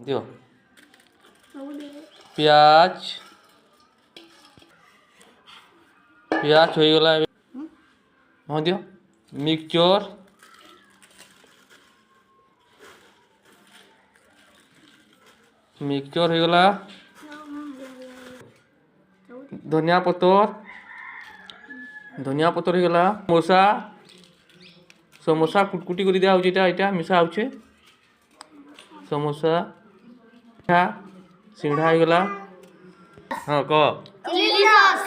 दियो प्याज प्याज हो गला हाँ दियो मिक्सचर मिक्सचर हो गला धनिया पतर हो गला समोसा समोसा कुटकुटी कर दिया होची एटा मिसा होचे समोसा सिंघड़ा हो गला हाँ कह chilli sauce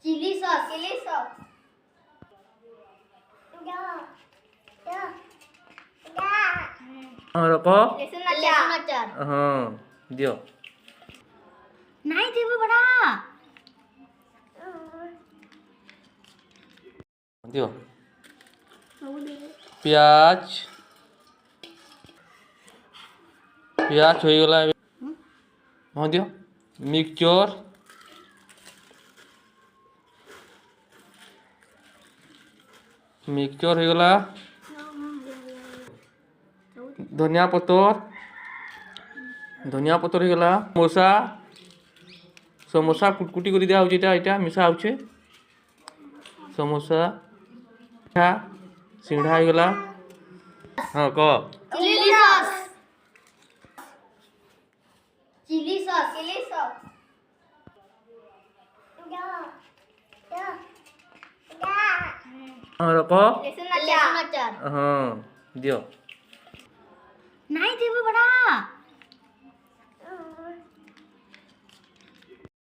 chilli sauce chilli sauce हाँ रखो लहसुन अचार हाँ दियो नहीं थे वो बड़ा दियो प्याज प्याज हो गला हाँ दियो मिक्सचर मिक्सचर हो गला धनिया पतर हो गला समोसा समोसा कुटकुटी कर दिया होची एटा मिसा होचे समोसा सिंघड़ा हो गला हाँ कह chilli sauce chilli sauce chilli sauce हाँ रखो लहसुन अचार हाँ दियो